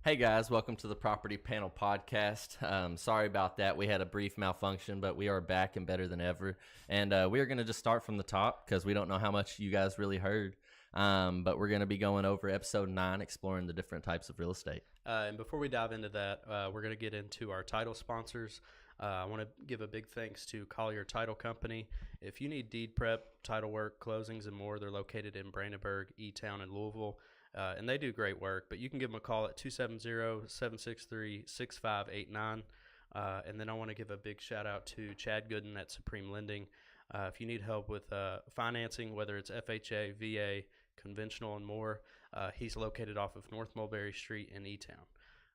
Hey guys, welcome to the Property Panel Podcast. Sorry about that. We had a brief malfunction, but we are back and better than ever. And we are going to just start from the top because we don't know how much you guys really heard. But we're going to be going over episode 9, exploring the different types of real estate. And before we dive into that, we're going to get into our title sponsors. I want to give a big thanks to Collier Title Company. If you need deed prep, title work, closings, and more, they're located in Brandenburg, E-Town, and Louisville. And they do great work, but you can give them a call at 270-763-6589. And then I want to give a big shout out to Chad Gooden at Supreme Lending. If you need help with financing, whether it's FHA, VA, conventional, and more, he's located off of North Mulberry Street in E-Town.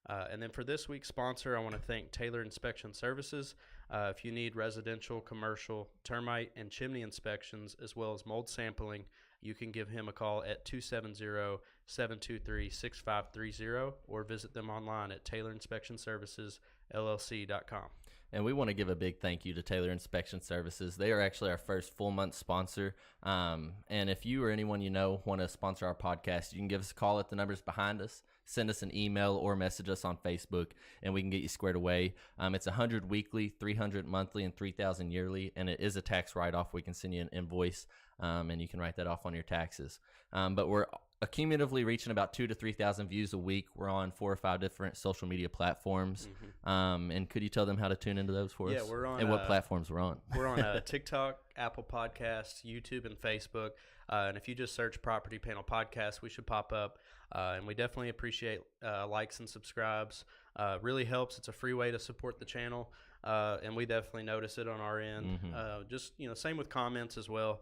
And then for this week's sponsor, I want to thank Taylor Inspection Services. If you need residential, commercial, termite, and chimney inspections, as well as mold sampling, you can give him a call at 270-723-6530 or visit them online at taylorinspectionservicesllc.com. And we want to give a big thank you to Taylor Inspection Services. They are actually our first full-month sponsor. And if you or anyone you know want to sponsor our podcast, you can give us a call at the numbers behind us, send us an email, or message us on Facebook, and we can get you squared away. It's $100 weekly, $300 monthly, and $3,000 yearly, and it is a tax write-off. We can send you an invoice, and you can write that off on your taxes. But we're accumulatively reaching about 2,000 to 3,000 views a week. We're on 4 or 5 different social media platforms. And could you tell them how to tune into those for us? Yeah, we're on. And what platforms we're on? We're on TikTok, Apple Podcasts, YouTube, and Facebook. And if you just search Property Panel Podcast, we should pop up. And we definitely appreciate likes and subscribes. Really helps. It's a free way to support the channel. And we definitely notice it on our end. Just, same with comments as well.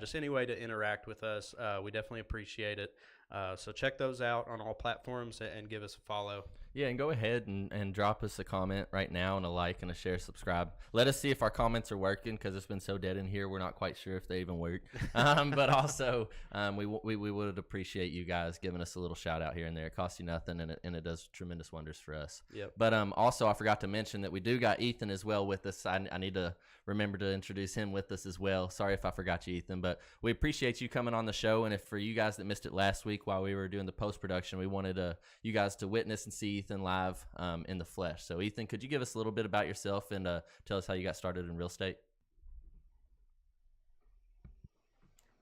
Just any way to interact with us. We definitely appreciate it. So check those out on all platforms and give us a follow. Yeah, and go ahead and drop us a comment right now and a like and a share, subscribe. Let us see if our comments are working because it's been so dead in here. We're not quite sure if they even work. But also, we would appreciate you guys giving us a little shout out here and there. It costs you nothing, and it does tremendous wonders for us. Yep. But also, I forgot to mention that we do got Ethan as well with us. I need to remember to introduce him with us as well. Sorry if I forgot you, Ethan, but we appreciate you coming on the show. And if for you guys that missed it last week while we were doing the post-production, we wanted you guys to witness and see Ethan live in the flesh. So Ethan, could you give us a little bit about yourself and tell us how you got started in real estate?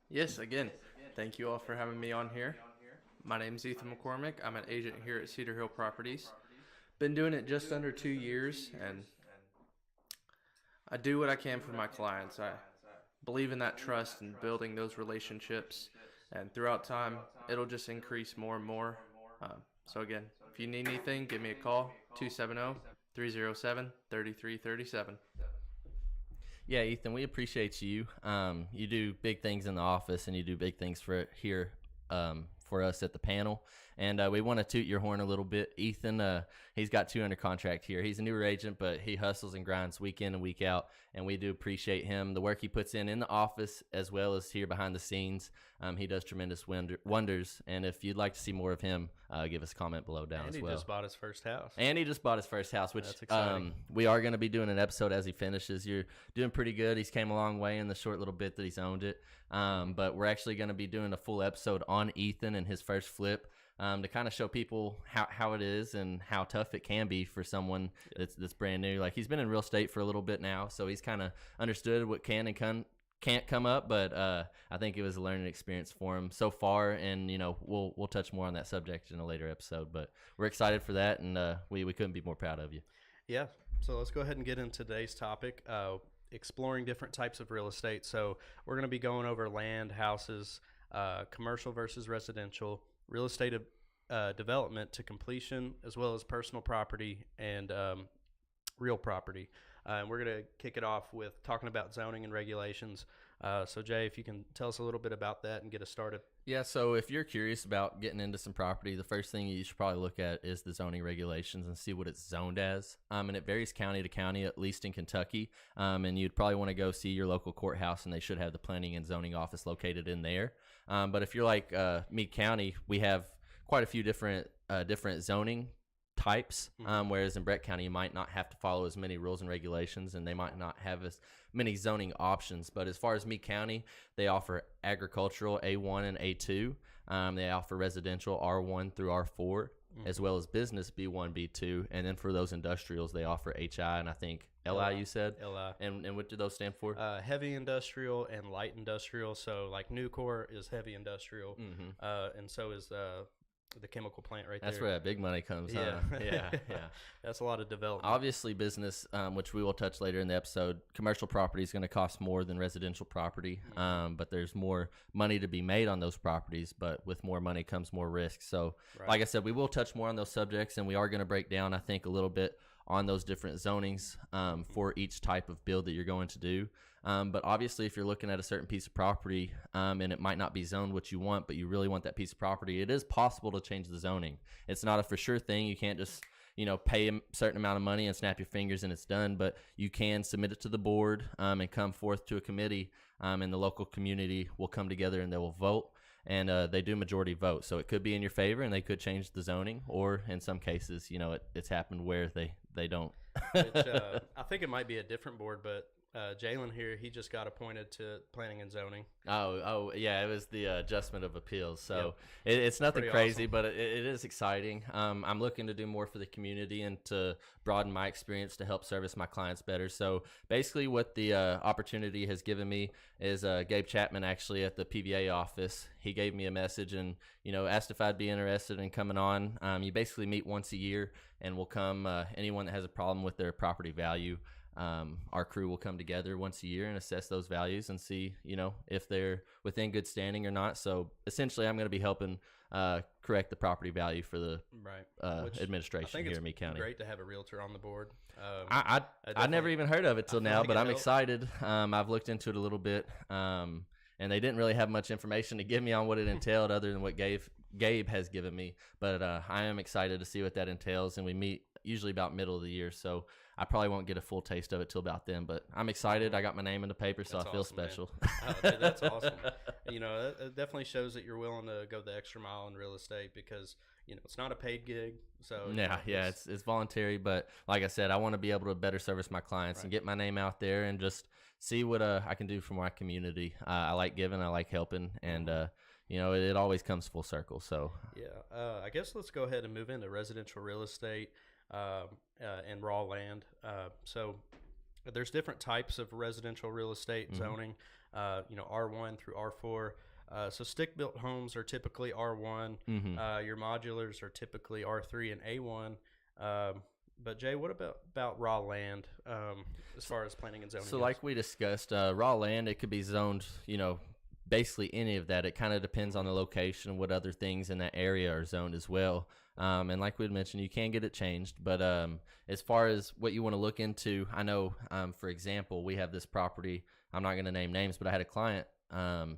Yes, again, thank you all for having me on here. My name is Ethan McCormick. I'm an agent here at Cedar Hill Properties. Been doing it just under 2 years, and I do what I can for my clients. I believe in that trust and building those relationships, and throughout time, it'll just increase more and more. So again, if you need anything, give me a call, 270-307-3337. Yeah, Ethan, we appreciate you. You do big things in the office, and you do big things for here for us at the panel. And we want to toot your horn a little bit. Ethan, he's got 2 under contract here. He's a newer agent, but he hustles and grinds week in and week out, and we do appreciate him, the work he puts in the office as well as here behind the scenes. He does tremendous wonders, and if you'd like to see more of him, give us a comment below down as well. And he just bought his first house. Which That's exciting. We are going to be doing an episode as he finishes. You're doing pretty good. He's came a long way in the short little bit that he's owned it. But we're actually going to be doing a full episode on Ethan and his first flip. To kind of show people how it is and how tough it can be for someone that's brand new. Like, he's been in real estate for a little bit now, so he's kind of understood what can and can't come up, but I think it was a learning experience for him so far, and we'll touch more on that subject in a later episode, but we're excited for that, and we couldn't be more proud of you. Yeah, so let's go ahead and get into today's topic, exploring different types of real estate. So we're going to be going over land, houses, commercial versus residential, real estate development to completion, as well as personal property and real property. And we're going to kick it off with talking about zoning and regulations. So Jay, if you can tell us a little bit about that and get us started. Yeah, so if you're curious about getting into some property, the first thing you should probably look at is the zoning regulations and see what it's zoned as. And it varies county to county, at least in Kentucky. And you'd probably want to go see your local courthouse, and they should have the planning and zoning office located in there. But if you're like Meade County, we have quite a few different zoning types, whereas in Brett County you might not have to follow as many rules and regulations, and they might not have as many zoning options. But as far as Meade County, they offer agricultural A1 and A2. They offer residential R1 through R4. as well as business B1, B2, and then for those industrials they offer HI and I think LI. You said LI. And what do those stand for? Heavy industrial and light industrial. So like Nucor is heavy industrial, and so is the chemical plant right That's there. where that big money comes. Yeah. Huh? Yeah. That's a lot of development. Obviously, business, which we will touch later in the episode, commercial property is going to cost more than residential property, but there's more money to be made on those properties, but with more money comes more risk. So, like I said, we will touch more on those subjects, and we are going to break down, I think, a little bit on those different zonings for each type of build that you're going to do. But obviously, if you're looking at a certain piece of property and it might not be zoned what you want, but you really want that piece of property, it is possible to change the zoning. It's not a for sure thing. You can't just pay a certain amount of money and snap your fingers and it's done, but you can submit it to the board and come forth to a committee, and the local community will come together and they will vote, and they do majority vote. So it could be in your favor and they could change the zoning, or in some cases, it's happened where they don't. Which, I think it might be a different board, but Jalen here, he just got appointed to planning and zoning. Oh, yeah, it was the adjustment of appeals. So it's nothing Pretty crazy, awesome. but it is exciting. I'm looking to do more for the community and to broaden my experience to help service my clients better. So basically what the opportunity has given me is Gabe Chapman, actually at the PVA office. He gave me a message and, asked if I'd be interested in coming on. You basically meet once a year and will come, anyone that has a problem with their property value. Our crew will come together once a year and assess those values and see, if they're within good standing or not. So essentially, I'm going to be helping correct the property value for the administration here in Meade County. Great to have a realtor on the board. I never even heard of it till now, like but it I'm helped. excited. I've looked into it a little bit, and they didn't really have much information to give me on what it entailed other than what Gabe has given me. But I am excited to see what that entails, and we meet usually about middle of the year, so I probably won't get a full taste of it till about then. But I'm excited. I got my name in the paper, so That's I feel awesome, man. special. Oh, dude, that's awesome. It definitely shows that you're willing to go the extra mile in real estate because, it's not a paid gig. So Yeah, it's voluntary, but like I said, I want to be able to better service my clients and get my name out there and just see what I can do for my community. I like giving, I like helping, and it always comes full circle. So I guess let's go ahead and move into residential real estate and raw land. So there's different types of residential real estate zoning, R1 through R4. So stick-built homes are typically R1. Your modulars are typically R3 and A1. But Jay, what about raw land as far as planning and zoning? So goes? like we discussed, raw land, it could be zoned, basically any of that. It kind of depends on the location and what other things in that area are zoned as well. And like we mentioned, you can get it changed. But as far as what you want to look into, I know, for example, we have this property. I'm not going to name names, but I had a client.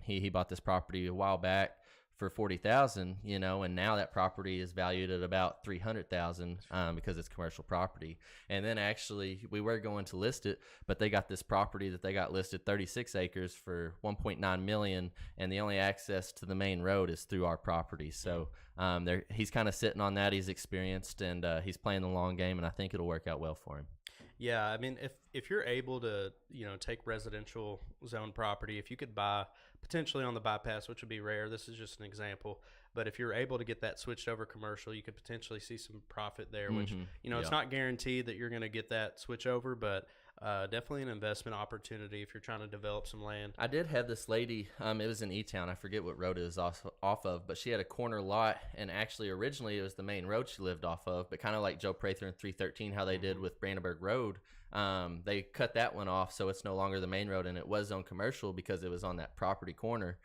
He bought this property a while back for $40,000, and now that property is valued at about $300,000 because it's commercial property. And then actually we were going to list it, but they got this property that they got listed 36 acres for $1.9 million, and the only access to the main road is through our property. So he's kind of sitting on that. He's experienced and he's playing the long game, and I think it'll work out well for him. Yeah, I mean, if you're able to, take residential zone property, if you could buy potentially on the bypass, which would be rare, this is just an example, but if you're able to get that switched over commercial, you could potentially see some profit there, which, it's not guaranteed that you're going to get that switch over, but definitely an investment opportunity if you're trying to develop some land. I did have this lady, it was in E-Town, I forget what road it was off of, but she had a corner lot, and actually originally it was the main road she lived off of, but kind of like Joe Prather and 313, how they did with Brandenburg Road, they cut that one off, so it's no longer the main road, and it was on commercial because it was on that property corner.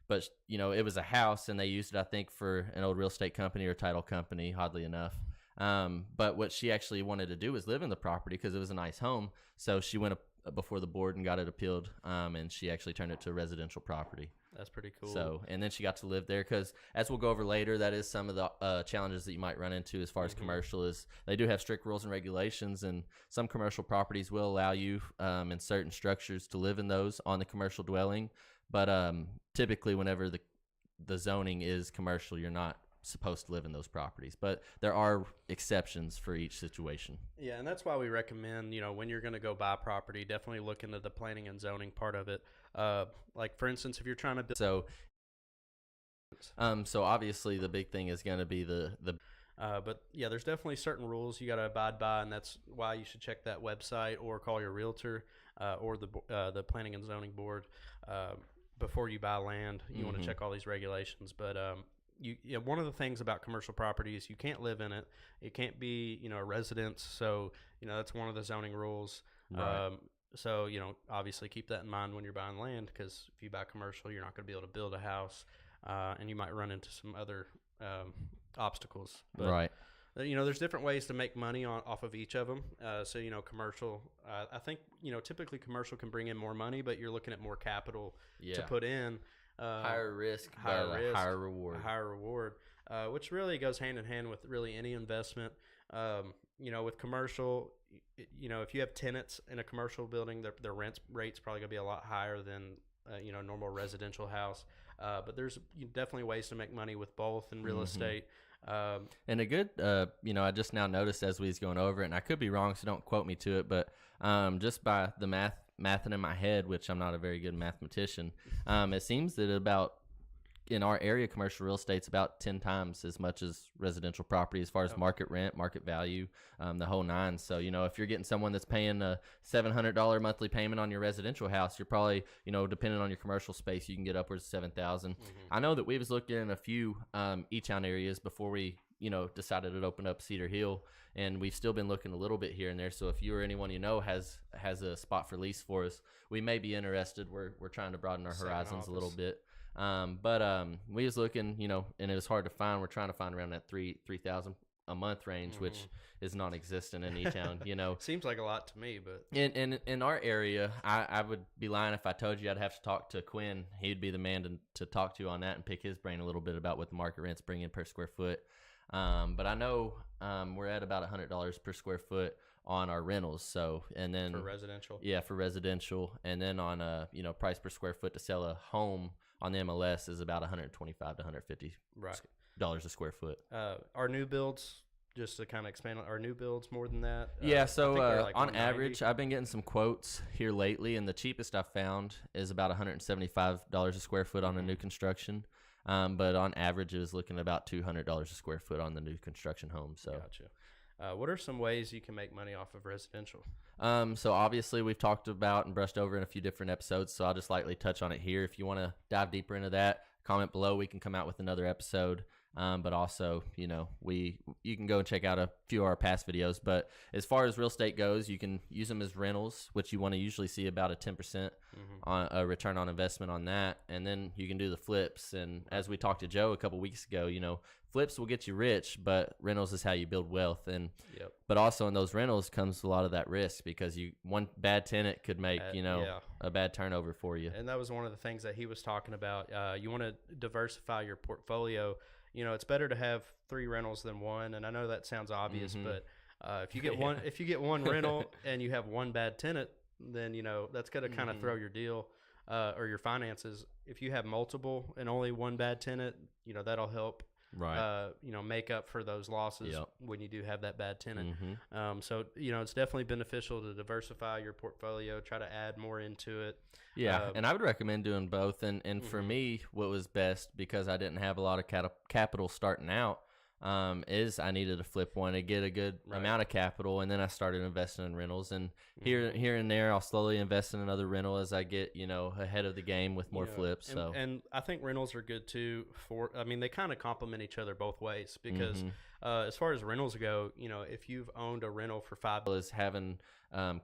But it was a house, and they used it, I think, for an old real estate company or title company, oddly enough. But what she actually wanted to do was live in the property because it was a nice home. So she went up before the board and got it appealed, and she actually turned it to a residential property. That's pretty cool. So, and then she got to live there because, as we'll go over later, that is some of the challenges that you might run into as far as commercial is they do have strict rules and regulations, and some commercial properties will allow you in certain structures to live in those on the commercial dwelling. But typically, whenever the zoning is commercial, you're not supposed to live in those properties, but there are exceptions for each situation. Yeah, and that's why we recommend, when you're going to go buy property, definitely look into the planning and zoning part of it. Like, for instance, if you're trying to build... requirements. So obviously the big thing is going to be the But yeah, there's definitely certain rules you got to abide by, and that's why you should check that website or call your realtor or the planning and zoning board before you buy land. You want to check all these regulations. But one of the things about commercial property is you can't live in it. It can't be a residence. So that's one of the zoning rules. Right. So obviously keep that in mind when you're buying land, because if you buy commercial, you're not going to be able to build a house, and you might run into some other obstacles. But, right. There's different ways to make money off of each of them. So commercial, I think typically commercial can bring in more money, but you're looking at more capital to put in. Higher risk, higher reward. Which really goes hand in hand with really any investment. With commercial, if you have tenants in a commercial building, their rent rate's probably going to be a lot higher than normal residential house. But there's definitely ways to make money with both in real estate. And a good, I just now noticed as we was going over it, and I could be wrong, so don't quote me to it, but just by the mathing in my head, which I'm not a very good mathematician, it seems that about in our area, commercial real estate's about 10 times as much as residential property as far as market rent, market value, the whole nine. So, if you're getting someone that's paying a $700 monthly payment on your residential house, you're probably, depending on your commercial space, you can get upwards of $7,000. I know that we was looking in a few E-Town areas before we, decided to open up Cedar Hill, and we've still been looking a little bit here and there. So if you or anyone has a spot for lease for us, we may be interested. We're trying to broaden our horizons a little bit. But we was looking, and it was hard to find. We're trying to find around that $3,000 a month range, which is non-existent in E-Town. Seems like a lot to me, but in our area, I would be lying if I told you I'd have to talk to Quinn. He'd be the man to talk to on that and pick his brain a little bit about what the market rents bring in per square foot. But I know we're at about $100 per square foot on our rentals. So, and then for residential, for residential, and then on price per square foot to sell a home on the MLS is about $125 to $150 a square foot. Our new builds, just to kind of expand on our new builds, more than that. So like on average, I've been getting some quotes here lately, and the cheapest I've found is about $175 a square foot on a new construction. But on average, it was looking at about $200 a square foot on the new construction home. So, gotcha. What are some ways you can make money off of residential? So obviously we've talked about and brushed over in a few different episodes, so I'll just lightly touch on it here. If you want to dive deeper into that, comment below. We can come out with another episode. But also, you can go and check out a few of our past videos. But as far as real estate goes, you can use them as rentals, which you want to usually see about a 10% on a return on investment on that. And then you can do the flips. And as we talked to Joe a couple weeks ago, flips will get you rich, but rentals is how you build wealth. And but also in those rentals comes a lot of that risk, because one bad tenant could make a bad turnover for you. And that was one of the things that he was talking about. You want to diversify your portfolio. It's better to have 3 rentals than one. And I know that sounds obvious, but if you get one rental and you have one bad tenant, then that's going to kind of throw your deal or your finances. If you have multiple and only one bad tenant, that'll help. Right. Make up for those losses when you do have that bad tenant. So, it's definitely beneficial to diversify your portfolio, try to add more into it. Yeah, and I would recommend doing both. And for me, what was best, because I didn't have a lot of capital starting out, is I needed to flip one to get a good amount of capital, and then I started investing in rentals. And here and there, I'll slowly invest in another rental as I get ahead of the game with more flips. And I think rentals are good too. They kind of complement each other both ways, because as far as rentals go, if you've owned a rental for 5 is having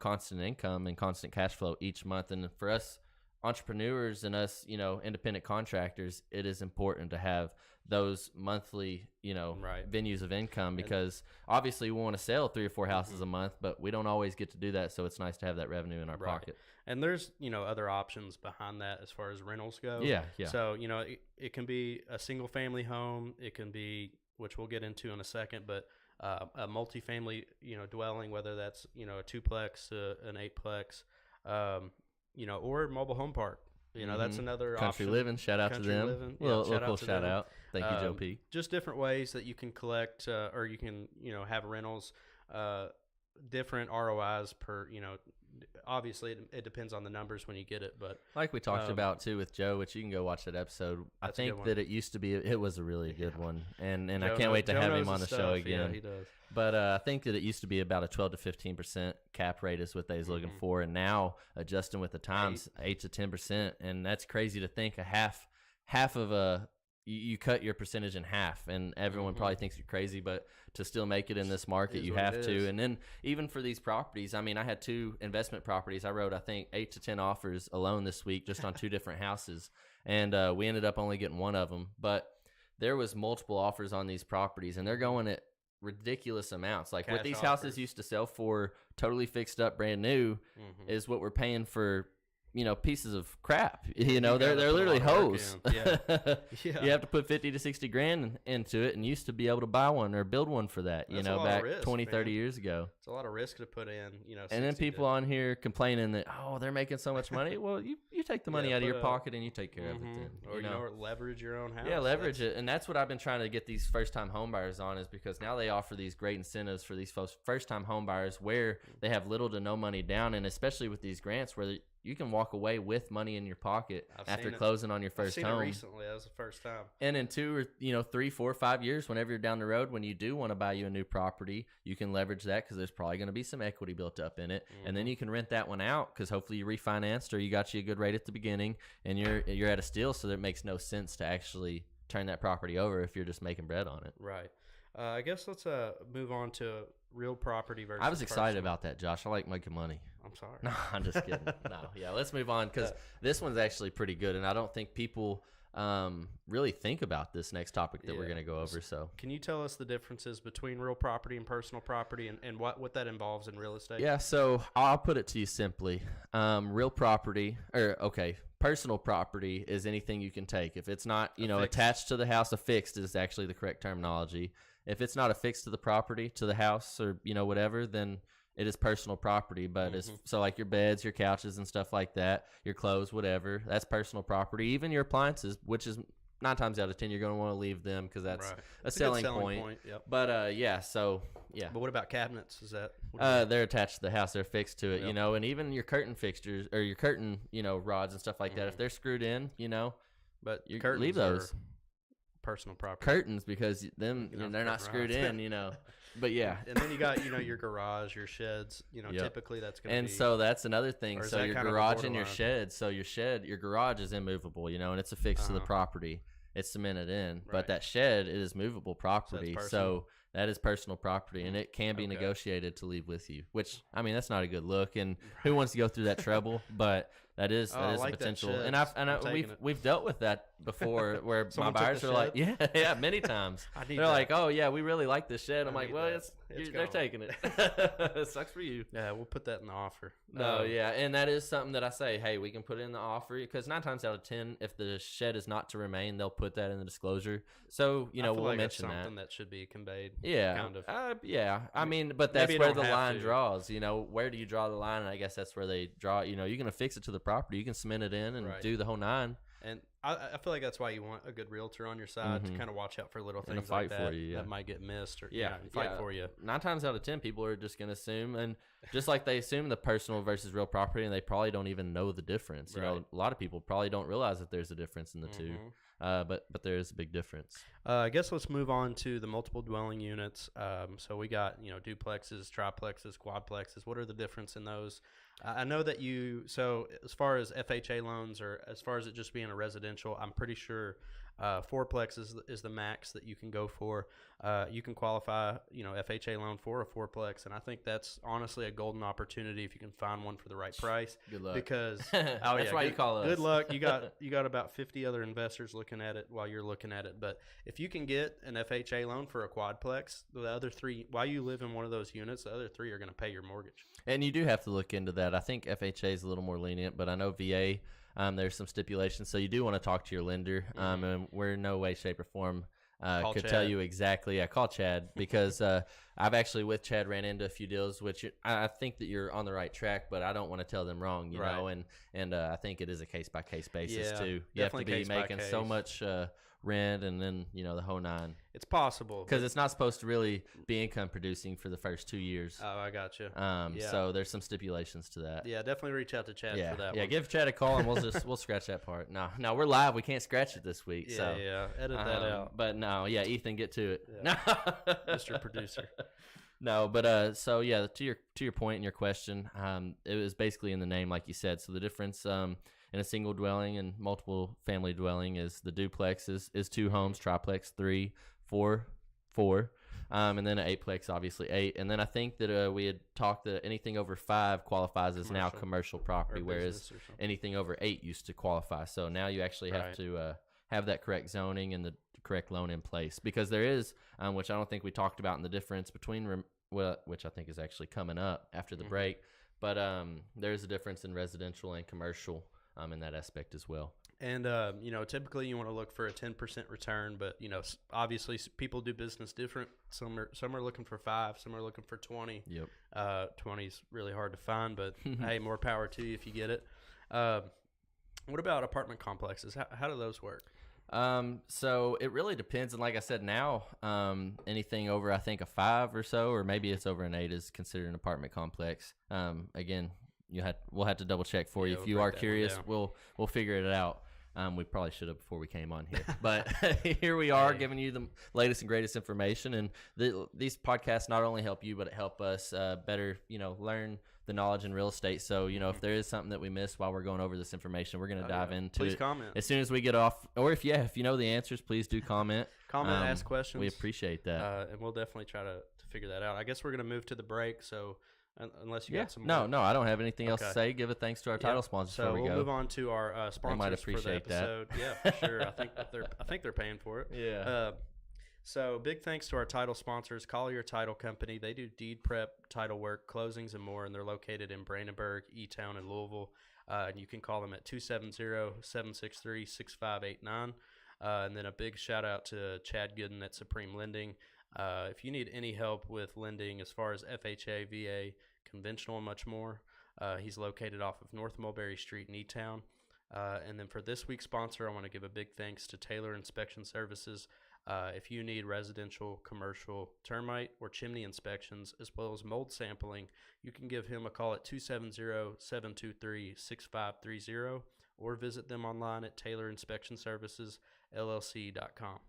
constant income and constant cash flow each month. And for us entrepreneurs and us, independent contractors, it is important to have those monthly, venues of income, because obviously we want to sell 3 or 4 houses a month, but we don't always get to do that. So it's nice to have that revenue in our pocket. And there's, other options behind that as far as rentals go. Yeah. So, it can be a single family home. It can be, which we'll get into in a second, but a multifamily, dwelling, whether that's, a 2-plex, an 8-plex, or mobile home park. That's another Country option. living. Shout out to them. Living. Local shout out. Thank you, Joe P. Just different ways that you can collect, or you can, have rentals, different ROIs per, obviously it depends on the numbers when you get it, but Like we talked about too with Joe, which you can go watch that episode. I That's a good think one. that it was a really good one, and I Joe can't knows- wait to Joe have knows him on the his show stuff. again. Yeah, he does. But I think that it used to be about a 12 to 15% cap rate is what they was looking for, and now adjusting with the times, 8 to 10%, and that's crazy to think. A half of a you cut your percentage in half, and everyone probably thinks you're crazy, but to still make it in this market, Is you what have it to. is. And then even for these properties, I mean, I had 2 investment properties. I wrote, I think, 8 to 10 offers alone this week just on 2 different houses, and we ended up only getting one of them. But there was multiple offers on these properties, and they're going at ridiculous amounts. Like what Cash these offers. houses used to sell for, totally fixed up, brand new, is what we're paying for. Pieces of crap. They're gotta put a literally lot of work hoes. in. Yeah. Yeah. You have to put 50 to 60 grand into it, and used to be able to buy one or build one for that. That's a lot of Back risk, 20, 30 man. years ago. It's a lot of risk to put in, And then 60 people on here complaining that they're making so much money. Well, you take the money Yeah, out of your put a- pocket and you take care of it. Then or leverage your own house. yeah, leverage it, and that's what I've been trying to get these first-time homebuyers on, is because now they offer these great incentives for these first-time homebuyers where they have little to no money down, and especially with these grants where you can walk away with money in your pocket I've after seen it. closing on your I've first seen home. it recently. That was the first time. And in 2 or 3, 4, 5 years, whenever you're down the road, when you do want to buy you a new property, you can leverage that because there's probably going to be some equity built up in it, and then you can rent that one out because hopefully you refinanced or you got you a good rate at the beginning, and you're at a steal. So it makes no sense to actually turn that property over if you're just making bread on it. Right. I guess let's move on to real property versus. I was excited personal. about that, Josh. I like making money. I'm sorry. No, I'm just kidding. No, yeah, let's move on because this one's actually pretty good, and I don't think people really think about this next topic that we're Yeah. going to go over. So Can you tell us the differences between real property and personal property, and what that involves in real estate? yeah, so I'll put it to you simply. Real property, personal property is anything you can take. If it's not, Affixed. attached to the house, affixed is actually the correct terminology. If it's not affixed to the property, to the house, or whatever, then it is personal property. But so like your beds, your couches, and stuff like that, your clothes, whatever, that's personal property. Even your appliances, which is 9 times out of 10 you're going to want to leave them because that's Right. a It's a good selling point. Yep. But so yeah. But what about cabinets? Is that? what is They're attached to the house. They're fixed to it, Yep. and even your curtain fixtures or your curtain, rods and stuff like that. If they're screwed in, but you curtains leave those are personal property. curtains because them You know, they're not curtain screwed rods. in, But yeah, And then you got your garage, your sheds. Yep. Typically that's going to and be. so that's another thing. or is So that your kind of a garage and your borderline? shed. So your garage is immovable, and it's affixed to the Uh-huh. property. It's cemented in, Right. but that shed is movable property. personal? So that is personal property, and it can be Okay. negotiated to leave with you. Which that's not a good look, and who wants to go through that trouble? But that is Oh, I a like that potential, shed. and I'm taking it. we've dealt with that before, where my Someone took buyers the are like, shed? yeah, many times. I need They're that. like, oh yeah, we really like this shed. I'm I like, need well, that. It's they're gone. taking it. It sucks for you. Yeah, we'll put that in the offer. No, yeah, and that is something that I say, hey, we can put it in the offer because 9 times out of 10, if the shed is not to remain, they'll put that in the disclosure. So I feel we'll like that's mention that. something that should be conveyed. Yeah, kind of. yeah. I mean, but Maybe that's you where don't the have line to. draws. Where do you draw the line? And I guess that's where they draw. You can affix it to the property. You can cement it in and Right. do the whole 9. And I feel like that's why you want a good realtor on your side to kind of watch out for little And a things like fight for that you, yeah. that might get missed or Yeah, fight yeah. for you. 9 times out of 10, people are just going to assume, and just like they assume the personal versus real property, and they probably don't even know the difference. Right. A lot of people probably don't realize that there's a difference in the two, but there is a big difference. I guess let's move on to the multiple dwelling units. So we got duplexes, triplexes, quadplexes. What are the difference in those? I know that so as far as FHA loans or as far as it just being a residential, I'm pretty sure fourplex is the max that you can go for. You can qualify, FHA loan for a fourplex, and I think that's honestly a golden opportunity if you can find one for the right price. Good luck. Because That's why you call us. Good luck. You got about 50 other investors looking at it while you're looking at it. But if you can get an FHA loan for a quadplex, the other 3, while you live in one of those units, the other 3 are going to pay your mortgage. And you do have to look into that. I think FHA is a little more lenient, but I know VA, there's some stipulations. So you do want to talk to your lender, and we're in no way, shape, or form could tell Chad. you exactly. I call Chad because I've actually with Chad ran into a few deals, which I think that you're on the right track, but I don't want to tell them wrong, you Right. know. And I think it is a case by case basis Yeah, too. You have to definitely be case by making so case. much rent, and then the whole nine. It's possible Because it's not supposed to really be income producing for the first 2 years. Oh, I got you. So there's some stipulations to that. Yeah, definitely reach out to Chad Yeah, for that yeah. one. Give Chad a call and we'll scratch that part. No, we're live. We can't scratch it this week. Yeah, so yeah. Edit that out, But no, yeah, Ethan, get to it. Yeah. No. Mr. Producer. No, but so yeah, to your point and your question, it was basically in the name, like you said. So the difference in a single dwelling and multiple family dwelling is the duplex is 2 homes, triplex 3, 4, 4, and then an eightplex, obviously 8. And then I think that we had talked that anything over 5 qualifies as now commercial property, Or whereas business or something. anything over 8 used to qualify. So now you actually have Right. to have that correct zoning and the correct loan in place, because there is, which I don't think we talked about in the difference between, which I think is actually coming up after the break, but there is a difference in residential and commercial in that aspect as well. And, typically you want to look for a 10% return, but, obviously people do business different. Some are looking for 5, some are looking for 20. Yep. 20 is really hard to find, but hey, more power to you if you get it. What about apartment complexes? How do those work? So it really depends. And like I said, now, anything over, I think, a 5 or so, or maybe it's over an 8 is considered an apartment complex. Again, we'll have to double check for you. Yeah, if we'll you break are that one curious, down. we'll figure it out. We probably should have before we came on here, but here we are giving you the latest and greatest information. And these podcasts not only help you, but it help us better, learn the knowledge in real estate. So, if there is something that we missed while we're going over this information, we're going to dive into Please it. comment. As soon as we get off, or if you know the answers, please do comment. Ask questions. We appreciate that. And we'll definitely try to figure that out. I guess we're going to move to the break, so unless you got some No, more. no, I don't have anything else to Okay. say. Give a thanks to our title sponsors So before we we'll go. move on to our sponsors might for the appreciate that. episode. Yeah, for sure. I think they're paying for it. Yeah. So big thanks to our title sponsors, Collier Title Company. They do deed prep, title work, closings, and more, and they're located in Brandenburg, E-Town, and Louisville. And you can call them at 270-763-6589. And then a big shout out to Chad Gooden at Supreme Lending. If you need any help with lending as far as FHA, VA, conventional, and much more, he's located off of North Mulberry Street in E-Town. And then for this week's sponsor, I want to give a big thanks to Taylor Inspection Services. If you need residential, commercial, termite, or chimney inspections, as well as mold sampling, you can give him a call at 270-723-6530 or visit them online at taylorinspectionservicesllc.com.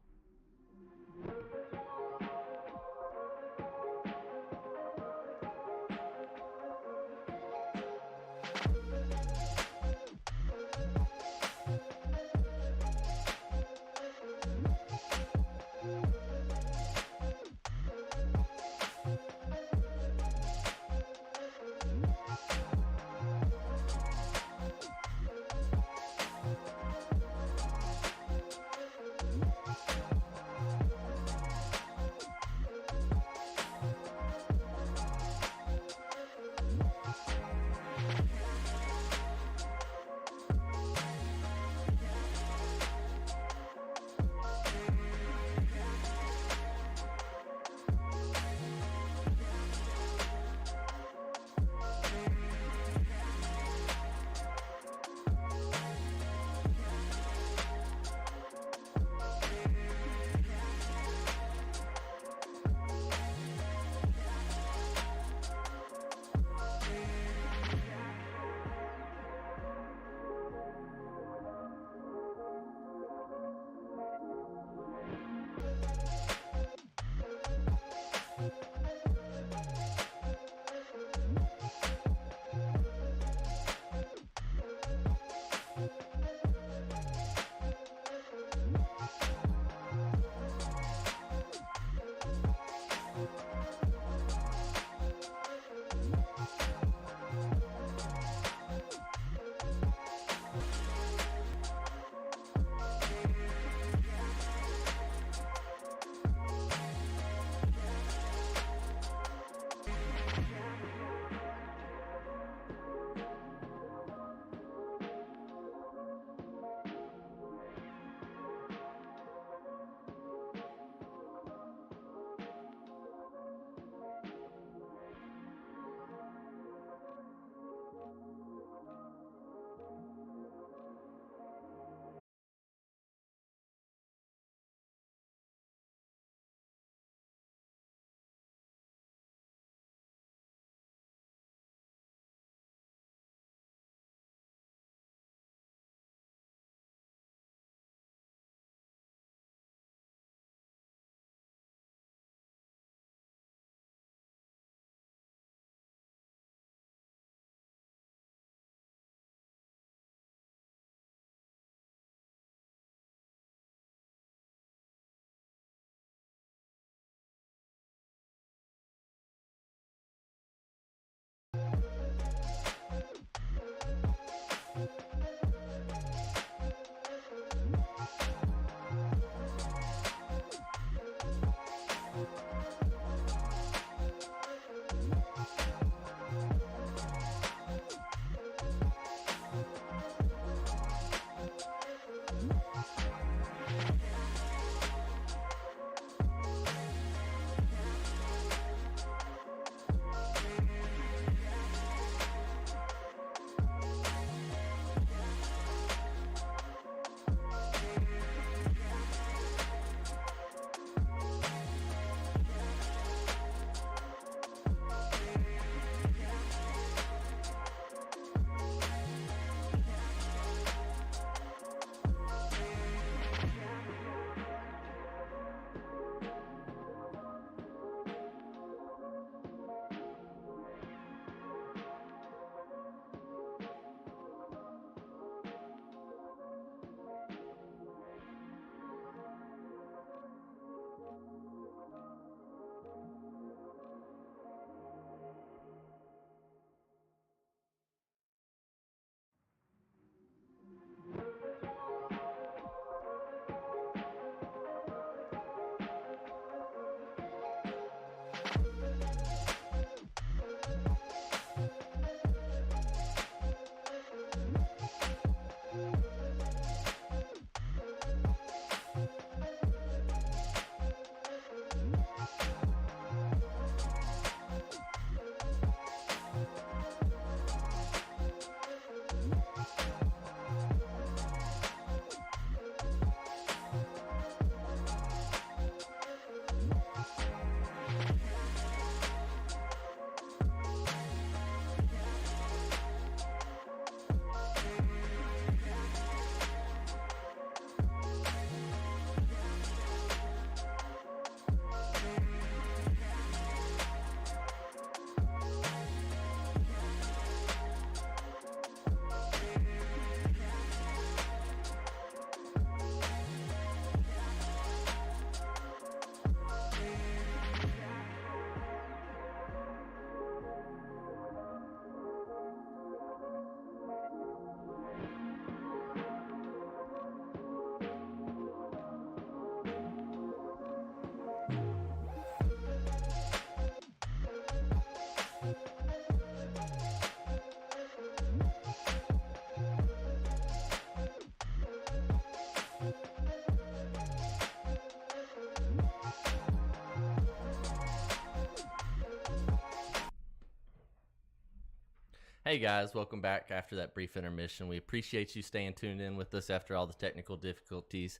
Hey guys, welcome back after that brief intermission. We appreciate you staying tuned in with us after all the technical difficulties.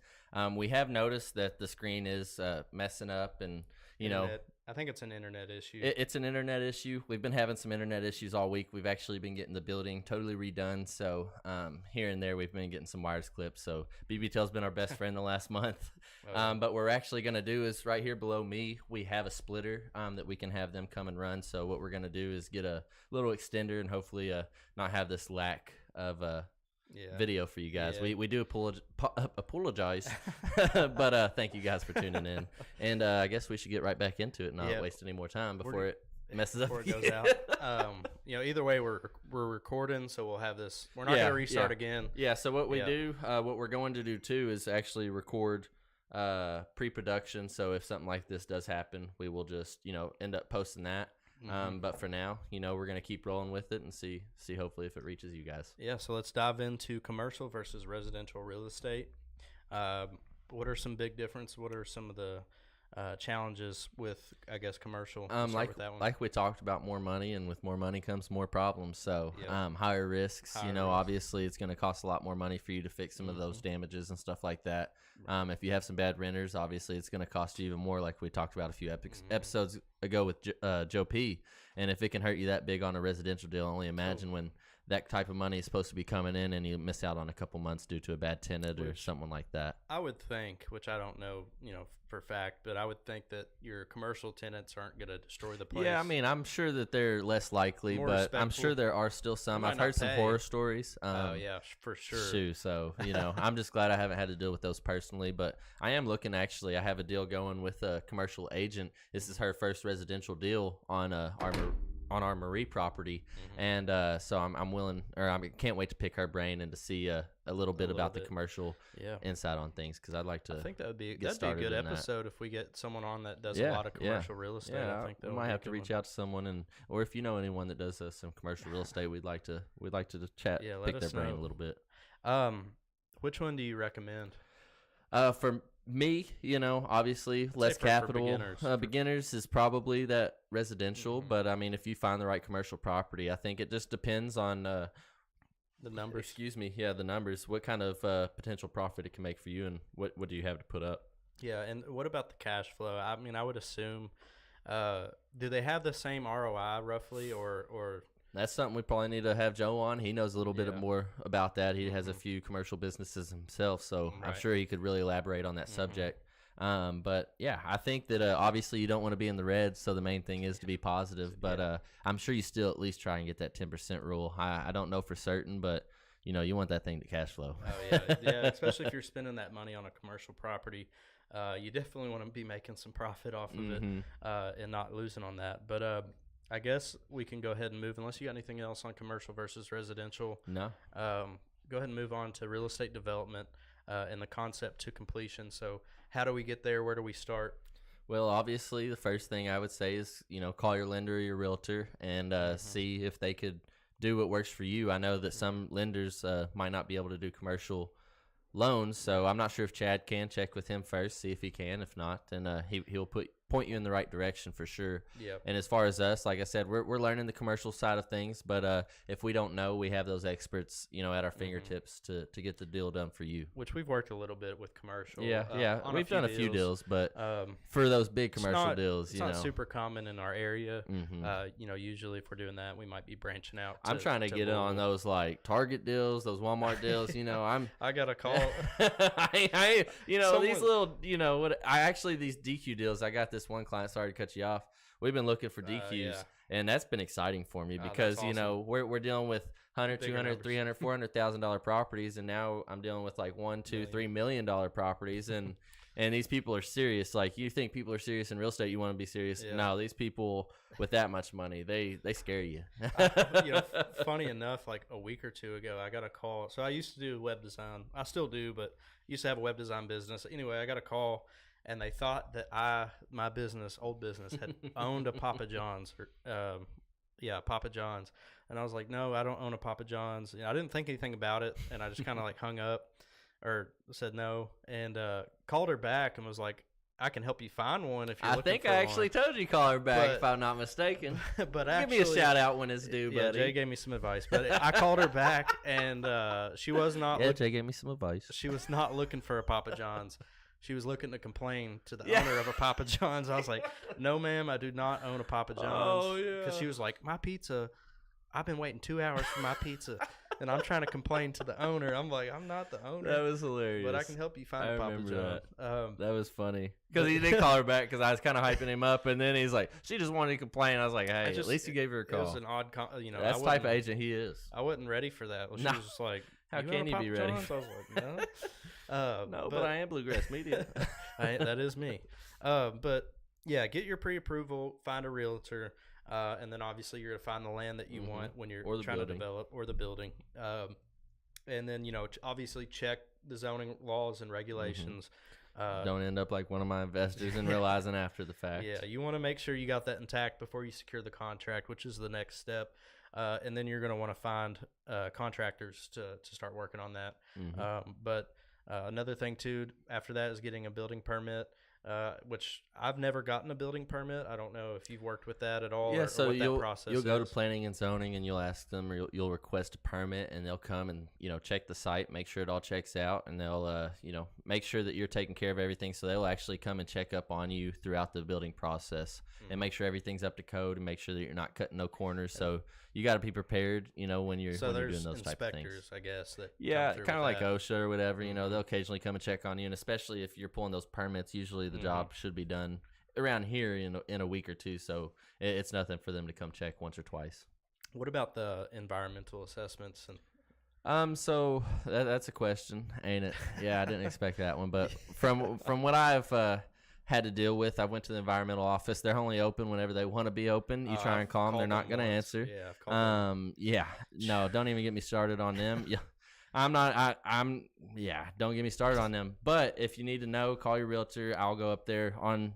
We have noticed that the screen is messing up, and I think it's an internet issue. it's an internet issue. We've been having some internet issues all week. We've actually been getting the building totally redone, so here and there we've been getting some wires clipped. So BBTEL's been our best friend the last month. But what we're actually going to do is right here below me, we have a splitter that we can have them come and run. So what we're going to do is get a little extender and hopefully not have this lack of video for you guys. Yeah. We do apologize, but thank you guys for tuning in. And I guess we should get right back into it and not waste any more time before it messes up. Before it goes out. Either way, we're recording, so we'll have this. We're not going to restart again. Yeah, so what we do, what we're going to do too is actually record pre-production. So if something like this does happen, we will just, end up posting that. But for now, we're going to keep rolling with it and see hopefully if it reaches you guys. Yeah, so let's dive into commercial versus residential real estate. What are some big differences? What are some of the challenges with, I guess, commercial? Like we talked about, more money, and with more money comes more problems. So higher risks. Obviously it's going to cost a lot more money for you to fix some of those damages and stuff like that. If you have some bad renters, obviously it's going to cost you even more, like we talked about a few episodes ago with Joe P. And if it can hurt you that big on a residential deal, only imagine when that type of money is supposed to be coming in and you miss out on a couple months due to a bad tenant or something like that. I would think, which I don't know, for a fact, but I would think that your commercial tenants aren't going to destroy the place. Yeah, I mean, I'm sure that they're less likely, More but respectful. I'm sure there are still some. I've heard some horror stories. For sure. Shoot, so, I'm just glad I haven't had to deal with those personally, but I am looking, actually, I have a deal going with a commercial agent. This is her first residential deal on our Marie property, and so I'm willing, or I can't wait to pick her brain and to see a little bit about the commercial insight on things, because I'd like to. I think that'd be a good episode if we get someone on that does a lot of commercial real estate. Yeah, I think we might have to reach out to someone, or if you know anyone that does some commercial real estate, we'd like to chat, pick their brain a little bit. Which one do you recommend? For me, obviously less capital. Beginners is probably that residential, but I mean, if you find the right commercial property, I think it just depends on the numbers. Excuse me, the numbers. What kind of potential profit it can make for you, and what do you have to put up? Yeah, and what about the cash flow? I mean, I would assume, do they have the same ROI roughly, or? That's something we probably need to have Joe on. He knows a little bit more about that. He has a few commercial businesses himself, so I'm sure he could really elaborate on that subject. But yeah, I think that obviously you don't want to be in the red, so the main thing is to be positive. But I'm sure you still at least try and get that 10% rule. I don't know for certain, but you want that thing to cash flow. Oh yeah, especially if you're spending that money on a commercial property. You definitely want to be making some profit off of it and not losing on that. But I guess we can go ahead and move, unless you got anything else on commercial versus residential. No. Go ahead and move on to real estate development and the concept to completion. So how do we get there? Where do we start? Well, obviously, the first thing I would say is, call your lender or your realtor and see if they could do what works for you. I know that some lenders might not be able to do commercial loans, so I'm not sure if Chad can. Check with him first, see if he can. If not, then he'll point you in the right direction for sure. Yeah. And as far as us, like I said, we're learning the commercial side of things, but if we don't know, we have those experts, at our fingertips to get the deal done for you. Which we've worked a little bit with commercial. We've done a few deals, but for those big commercial deals, it's not super common in our area. Usually if we're doing that, we might be branching out. I'm trying to get in on those like Target deals, those Walmart deals. I got a call. These little, these DQ deals. I got this one client. Sorry to cut you off. We've been looking for DQs, and that's been exciting for me because awesome. we're dealing with $100, Bigger $200, numbers. $300, $400,000 properties, and now I'm dealing with like $1, $2, $3 million properties, and these people are serious. Like, you think people are serious in real estate, you want to be serious. Yeah. No, these people with that much money, they scare you. Funny enough, like a week or two ago, I got a call. So I used to do web design. I still do, but used to have a web design business. Anyway, I got a call, and they thought that my old business, had owned a Papa John's. Papa John's. And I was like, no, I don't own a Papa John's. I didn't think anything about it, and I just kind of like hung up or said no, and called her back and was like, I can help you find one if you're I looking think for I actually one. told you call her back But- if I'm not mistaken. But Give actually, me a shout out when it's due, yeah, buddy. Jay gave me some advice, but I called her back, and she was not. Yeah, Jay gave me some advice. She was not looking for a Papa John's. She was looking to complain to the Yeah. owner of a Papa John's. I was like, "No, ma'am, I do not own a Papa John's." Oh, yeah. Because she was like, "My pizza. I've been waiting 2 hours for my pizza, and I'm trying to complain to the owner." I'm like, "I'm not the owner." That was hilarious. But I can help you find I a Papa remember John. That was funny because he did call her back because I was kind of hyping him up, and then he's like, "She just wanted to complain." I was like, "Hey, at least you gave her a It was call." an odd, That's the type of agent he is. I wasn't ready for that. Well, she No. was just like, How "You can own a you be Papa ready? John's?" I was like, "No." No, but I am bluegrass media. That is me. But yeah, get your pre-approval, find a realtor, and then obviously you're gonna find the land that you Mhm. want when you're Or the trying building. to develop, or the building. And then obviously check the zoning laws and regulations. Don't end up like one of my investors and realizing after the fact. Yeah, you want to make sure you got that intact before you secure the contract, which is the next step. And then you're going to want to find contractors to start working on that. Mhm. But another thing too, after that, is getting a building permit, which I've never gotten a building permit. I don't know if you've worked with that at all. Yeah, or so what that you'll process go to is. planning and zoning, and you'll ask them, or you'll request a permit, and they'll come and check the site, make sure it all checks out, and they'll make sure that you're taking care of everything. So they'll actually come and check up on you throughout the building process and make sure everything's up to code, and make sure that you're not cutting no corners. So you got to be prepared, when you're So when you're there's doing those type of things. inspectors, I guess. That Yeah, come through kind of with like that. OSHA or whatever. They'll occasionally come and check on you, and especially if you're pulling those permits, usually the job should be done around here in a week or two. So it's nothing for them to come check once or twice. What about the environmental assessments? And So that's a question, ain't it? Yeah, I didn't expect that one, but from what I've had to deal with, I went to the environmental office. They're only open whenever they want to be open. You try and call them, they're not going to answer. Yeah, I've called them. Yeah, no, don't even get me started on them. Yeah, don't get me started on them. But if you need to know, call your realtor. I'll go up there on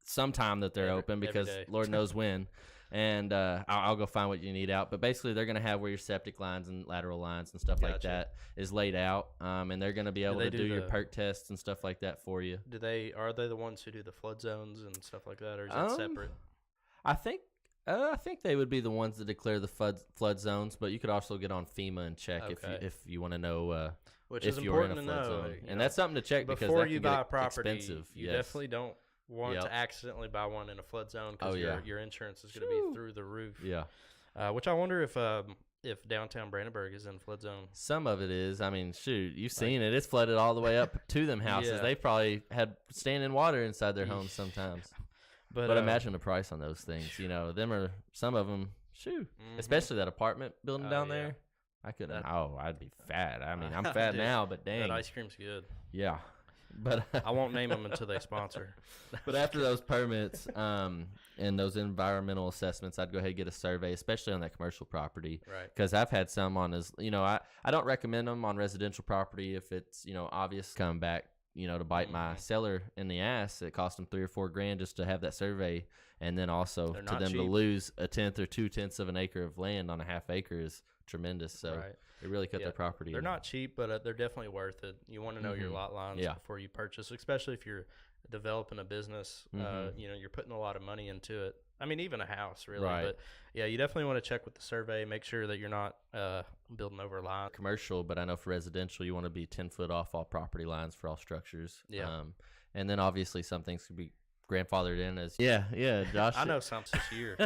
sometime that they're open, because every day. Lord knows when. And I'll go find what you need out. But basically, they're going to have where your septic lines and lateral lines and stuff like Gotcha. that is laid out. And they're going to be able they to do do your the- perk tests and stuff like that for you. Are they the ones who do the flood zones and stuff like that, or is it separate? I think they would be the ones that declare the flood zones, but you could also get on FEMA and check Okay. if you want to know Which if is you're in important a to flood know. zone. And that's something to check, because before that you can buy get a property, expensive. you Yes. definitely don't want Yep. to accidentally buy one in a flood zone, because Oh, yeah. your insurance is going to be through the roof. Yeah. Which I wonder if downtown Brandenburg is in flood zone. Some of it is. I mean, shoot, you've seen it. It's flooded all the way up to them houses. Yeah. They probably had standing water inside their homes sometimes. But, But imagine the price on those things. Some of them, shoot, Mhm. especially that apartment building Oh, down yeah. there. I couldn't. That- I'd be fat. I mean, I'm fat Dude, now, but dang, that ice cream's good. yeah. But I won't name them until they sponsor. But after those permits and those environmental assessments, I'd go ahead and get a survey, especially on that commercial property. Right. Because I've had some on I don't recommend them on residential property if it's, obvious come back, to bite my Mhm. seller in the ass. It cost them $3 or $4 grand just to have that survey. And then also They're to not them to cheap. lose 1/10 or 2/10 of an acre of land on a half acre is tremendous. So Right. it really cut Yeah, their property. They're in. not cheap, but they're definitely worth it. You want to know your Mhm. lot lines Yeah. before you purchase, especially if you're developing a business. Mhm. You're putting a lot of money into it. I mean, even a house, really. Right. But yeah, you definitely want to check with the survey. Make sure that you're not building over line. Commercial, but I know for residential, you want to be 10 foot off all property lines for all structures. Yeah. And then obviously some things could be grandfathered in as. Yeah, Josh. I know some this year.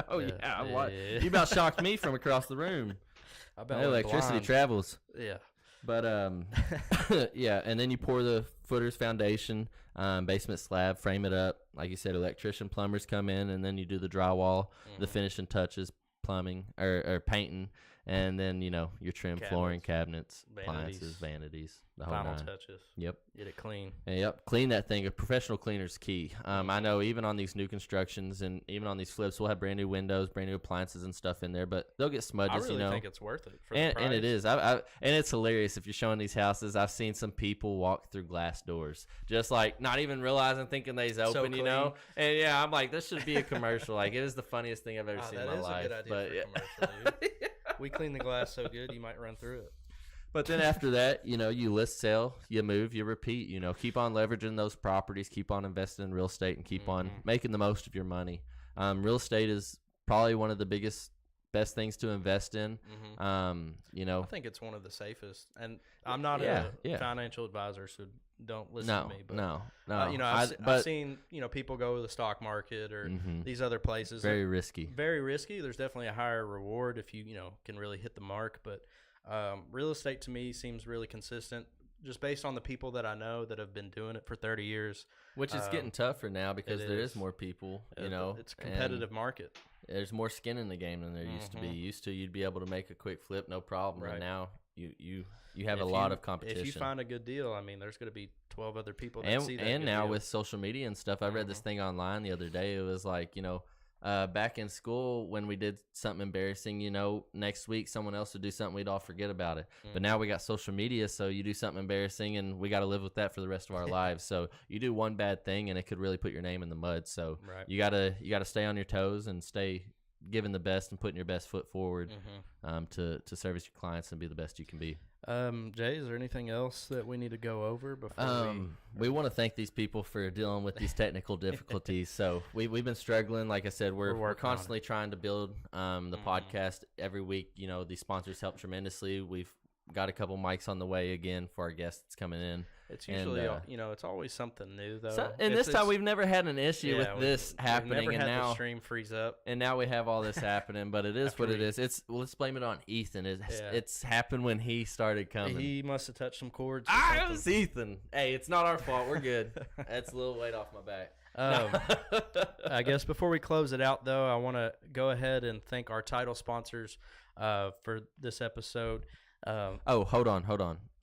Oh, Yeah, yeah. yeah. You about shocked me from across the room. I bet That electricity travels. Yeah. But, yeah, and then you pour the footers foundation, basement slab, frame it up. Like you said, electrician, plumbers come in, and then you do the drywall, the Mhm. finishing touches, plumbing, or painting, and then, your trim, flooring, cabinets, appliances, vanities, the whole Final nine. touches. Yep. Get it clean. And yep, clean that thing. A professional cleaner's key. I know even on these new constructions and even on these flips, we'll have brand new windows, brand new appliances and stuff in there, but they'll get smudges, I really think it's worth it for the and price. it is. And it's hilarious if you're showing these houses. I've seen some people walk through glass doors, just like not even realizing, thinking they's So open, clean. And yeah, I'm like, this should be a commercial. Like, it is the funniest thing I've ever seen in That my is life. a good idea But for yeah. a commercial, dude. We clean the glass so good you might run through it. But then after that, you list, sell, you move, you repeat. Keep on leveraging those properties, keep on investing in real estate, and keep on making the most of your money. Real estate is probably one of the best things to invest in. I think it's one of the safest. And I'm not a financial advisor, so don't listen to me. But, no. I've seen people go to the stock market or these other places. Very risky. Very risky. There's definitely a higher reward if you can really hit the mark. But real estate to me seems really consistent, just based on the people that I know that have been doing it for 30 years. Which is getting tougher now because there is more people. It's a competitive market. There's more skin in the game than there used to be. Used to, you'd be able to make a quick flip, no problem. Right. And now you have a lot of competition. If you find a good deal, I mean, there's going to be 12 other people that see that. And now deal. with social media and stuff, I read this thing online the other day. It was like, back in school when we did something embarrassing, next week someone else would do something, we'd all forget about it. But now we got social media, so you do something embarrassing and we got to live with that for the rest of our lives. So you do one bad thing and it could really put your name in the mud. So you gotta stay on your toes and stay giving the best and putting your best foot forward to service your clients and be the best you can be. Jay, is there anything else that we need to go over before we want to thank these people for dealing with these technical difficulties. So we've been struggling. Like I said, we're constantly trying to build the podcast every week. These sponsors help tremendously. We've got a couple mics on the way again for our guests coming in. It's usually, it's always something new though. This time we've never had an issue with this happening, and now the stream freeze up, and now we have all this happening. But it is what it is. Let's blame it on Ethan. It's happened when he started coming. He must have touched some cords. It was Ethan. Hey, it's not our fault. We're good. That's a little weight off my back. I guess before we close it out, though, I want to go ahead and thank our title sponsors for this episode. Hold on.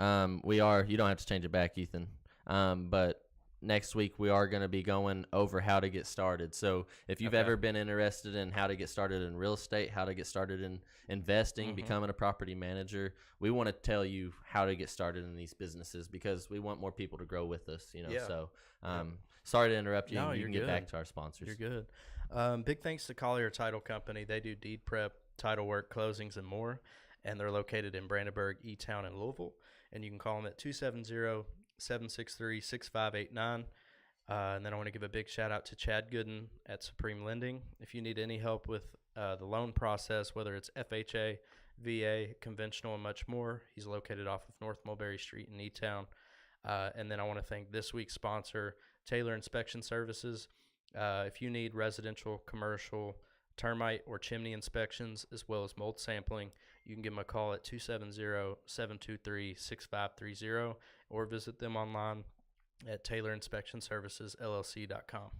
You don't have to change it back, Ethan. But next week we are going to be going over how to get started. So if you've ever been interested in how to get started in real estate, how to get started in investing, becoming a property manager, we want to tell you how to get started in these businesses because we want more people to grow with us, So, sorry to interrupt you. No, you can get back to our sponsors. You're good. Big thanks to Collier Title Company. They do deed prep, title work, closings, and more. And they're located in Brandenburg, E-Town, and Louisville. And you can call them at 270-763-6589. And then I want to give a big shout out to Chad Gooden at Supreme Lending. If you need any help with the loan process, whether it's FHA, VA, conventional, and much more, he's located off of North Mulberry Street in E-Town. And then I want to thank this week's sponsor, Taylor Inspection Services. If you need residential, commercial, termite, or chimney inspections, as well as mold sampling, you can give them a call at 270-723-6530 or visit them online at taylorinspectionservicesllc.com.